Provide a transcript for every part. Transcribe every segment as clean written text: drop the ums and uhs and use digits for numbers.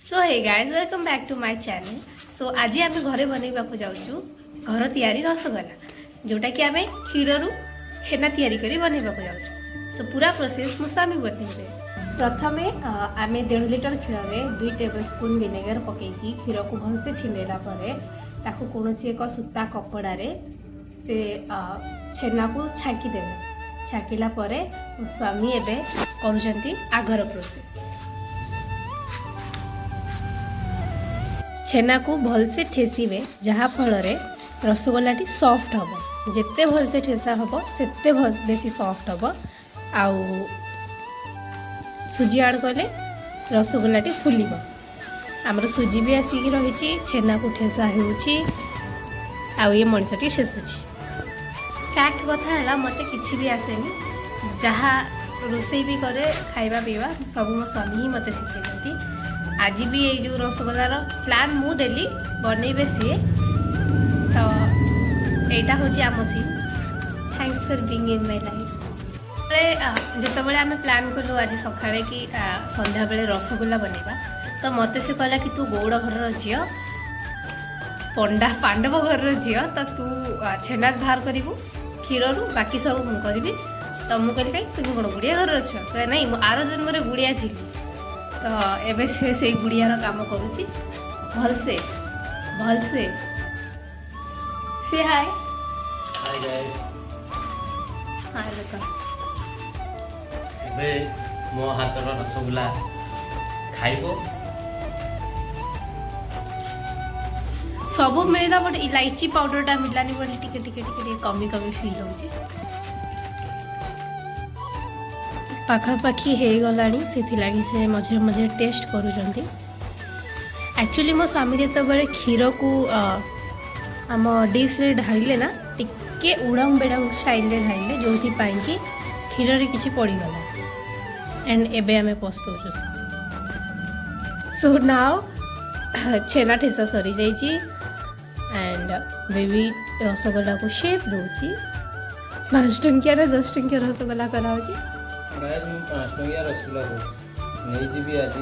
So hey guys welcome back to my channel. So आज आम घरे बनइबा जाऊँ घर तैयारी रसगोला जोटा कि आम क्षीर छेना तैयारी करी बनइबा जाऊँ। सो पूरा प्रोसेस मो स्वामी बतइबे। प्रथमे आम 1.5 लिटर क्षीर में 2 टेबल स्पून विनेगर पकईकी क्षीर को भलसे छिंडेला ताकू कौन एक सूता कपड़े से छेना को छांकी देवे। छांकिला मो स्वामी एबे करुचंती आगर प्रोसेस। छेना को भलसे ठेसीबे जहाँ फल रसगोलाटी सॉफ्ट हम जिते भलसे ठेसा हम सेते बेसी सॉफ्ट हम आउ सुजी आड़ कले रसगोलाटी फुलिब। आमर सुजी भी आसिक रही छेना को ठेसा होउची आउ ये मनीषटी ठेसुची। फैक्ट कथा है मते किछि भी आसेनी जहाँ रोसई भी करे खाइबा पीवा सब मो स्वामी ही मते शिखेइछंती। आज भी ये जो रसगोलार प्लान मु देली बनइबे सी तो यहाँ हूँ आम सीन। Thanks for being in my life. जिते आम प्लान कलु आज सकाळे कि संध्या बेले रसगोला बनइबा तो मते से कहला कि तू गौड़ घर झी पंडा पांडव घर झी तो तू छेना बाहर करू क्षीर बाकी सब मु करी। तो मुझे कहली कहीं तुम कौन गुड़िया घर अच्छ नहीं मु आर जन्म गुड़िया थी तो एबे से गुड़ियार काम करुच्ची भलसे भलसे से हाय हाय गाइस हाय बेटा एबे मो हाथर रसगोला खाइबो सब मिलला बट इलायची पाउडर टा मिलानी बोली टिके टिके टिके कमी कमी फील होची। पाखापाखी हो गलानी से मझे मझे टेस्ट करुँच। एक्चुअली मो स्वामी जिते क्षीर को आम डिश रे ढाइले ना टिके उड़ाऊ बेड़ाऊ स्टाइल रे ढाइले जो कि क्षीर रे किछि पड़ीगला एंड एबे आमे पस्तौचु। सो नाउ छेना ठेसा सरी जाइए एंड बेबी रसगोला को शेप दूची 5 टंकिया 10 टंकिया रसगोला कराऊची। गाइस मु 5 टंकिया रसगोला को नहीं जीबी आज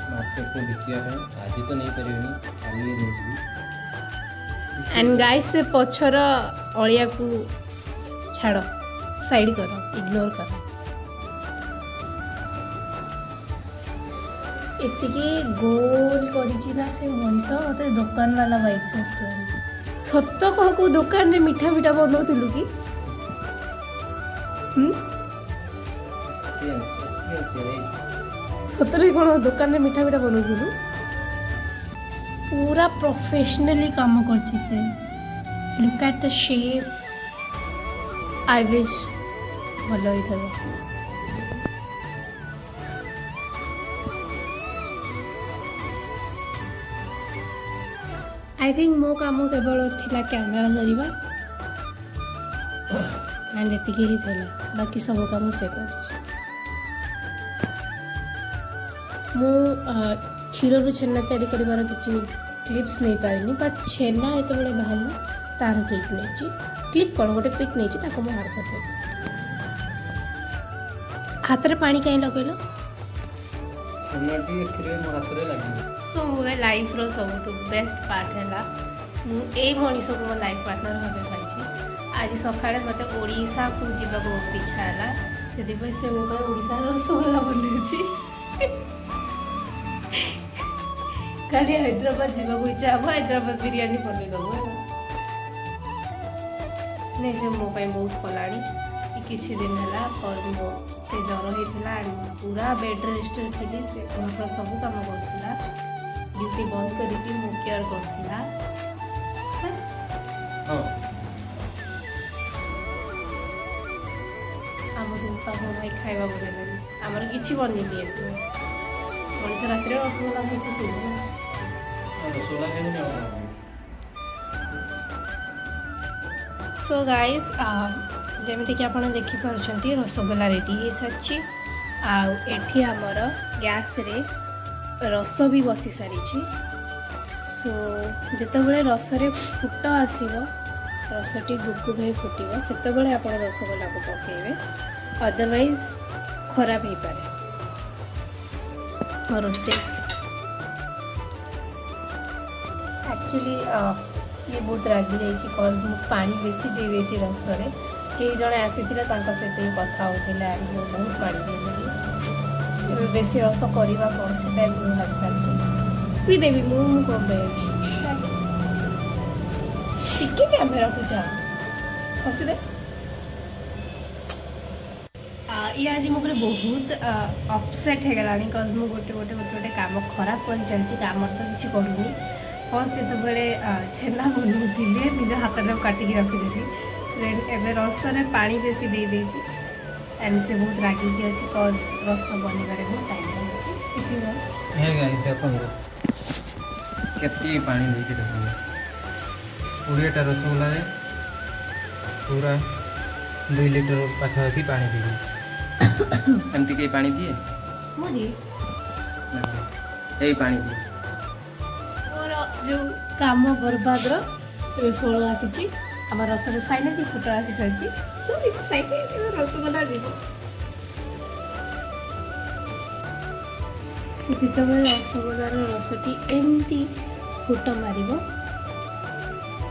मार्केट को बिकिया है। आज तो नहीं करियोनी काली नहीं जीबी। एंड गाइस से पछर अलिया को छाड़ साइड करो इग्नोर करो। एतिके गोल करिछि ना से मनीष मते दुकान वाला वाइब्स आसलानी। सत्य कह को दुकान रे मीठा मीठा बनौतिलु कि सतरे कौन दुकान में मीठा मीठा बनौलु पूरा प्रोफेशनली काम करछि से। Look at the shape I wish भलो ही था। आई थिंक मो काम केवल थिला कैमरा धरिबा एंड एतिके ही थिला बाकी सब काम से कर। मु क्षीर छेना तैयारी कर किसी क्लिप्स नहीं पारिनी बट छेना जो बाहर तार क्लिप नहीं क्लिप कौन गोटे पिक नहीं मुझे कर हाथ में पानी कहीं लगेल सो मोर लाइफ रो सब बेस्ट पार्ट है मुझे मनीष को मो लाइफ पार्टनर भाव पाई। आज सकाଳେ मत ओडिशा को जीवा बहुत इच्छा है से ओडिशा रसगोला बनौची। खाली हैदराबाद जावाक इच्छा हम हैदराबाद बिरियानी बन दबू नहीं से मो बहुत कला किछि दिन है और मो से जर होता पूरा बेड रेस्ट थी से घर सब कम करा ड्यूटी बंद करके मो केयर करथिला। आम भाई खाइबा बनेलानी आमर किछि बनी दिए मनीष रात रसगोला खाई सो गाइस जमीती कि आप देखिपे रसगोला रेडी हो सारी आठी आमर गैस रे रस भी बसी सारी। सो जिते रस फुट आसो रसटी गुगुग हो फुटब से आप रसगोला को पकेबे अदरवाइज खराब हो पाए। रोसे एक्चुअली ये बहुत रागि जाइए कज मु पानी बेसी दे देती रसरे कई जड़े आसी सहित कथा होता बहुत पानी दे बेसी रस करवा कौन से भावी सारी पी देवी मुझे कम टिके कैमेरा को जा हसी ये आज मोर बहुत अपसेट हो गला कज मु गोटे गोटे गोटे गोटे काम खराब कर चलती काम तो किसी करूनी फर्स्ट जो छेना बनाऊे निज हाथ में काटिकी रखीदेली देन एवं रसरे पानी बेसी दे देती एंड से बहुत रागिकी अच्छी कज रस बनवार बहुत टाइम देखो केती पानी देखे देखो 20टा रसगोल्ला पूरा 2 लीटर पाखापाखि पानी दे एमती कई पानी दिए मुझे यही पानी दिए मोर जो काम बर्बाद फल आसी आम रसर फाइनाली फोटो आसी सारी सो एक्साइटेड रसगोल्ला जीव से रसगोल्लार रसटी एमती फुट मार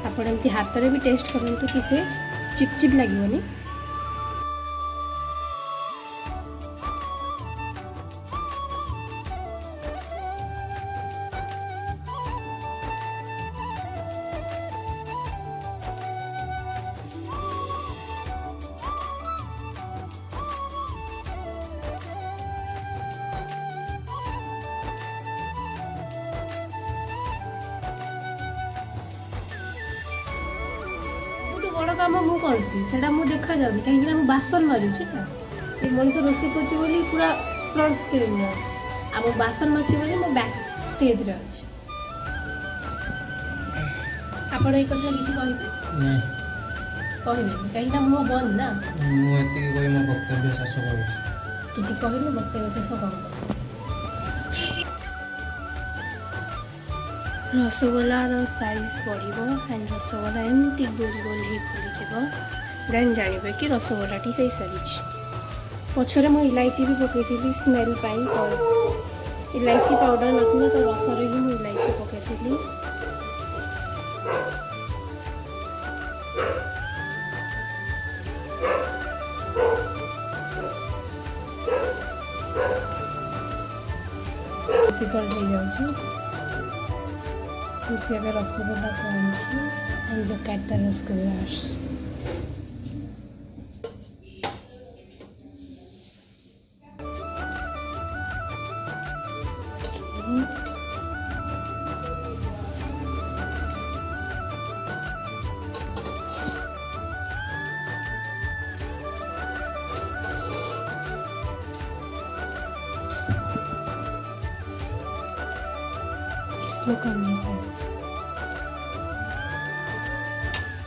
आपण एमती हाथ में भी टेस्ट करूँ कि से चिपचिप लगे बड़ कम मुझे देखा जाऊँ कहीं बासन मारूँ ना ये मनीष रोषे कर पूरा फ्रंट स्क्रीन अच्छे आम बासन मार्ची बोली मो बैक स्टेज अच्छे आपण ये कथा किसी कहे कहीं मुह बंद ना मुझे मो वक्तव्य शेष कर किसी कहे वक्तव्य शेष कर रसगोल्लार साइज बढ़ एंड रसगोल्ला एमती गोल गोल ही फुल देन जानवे कि रसगोल्लाटी हो सारी पछरे मुझे इलायची भी पकई स्मेल इलायची पाउडर ना तो रसर ही मुझे इलायची पकई डिफिकल्ट हो जाऊँ सुशी अब रसगोल्ला पहुँची and look at the rasgullas look amazing.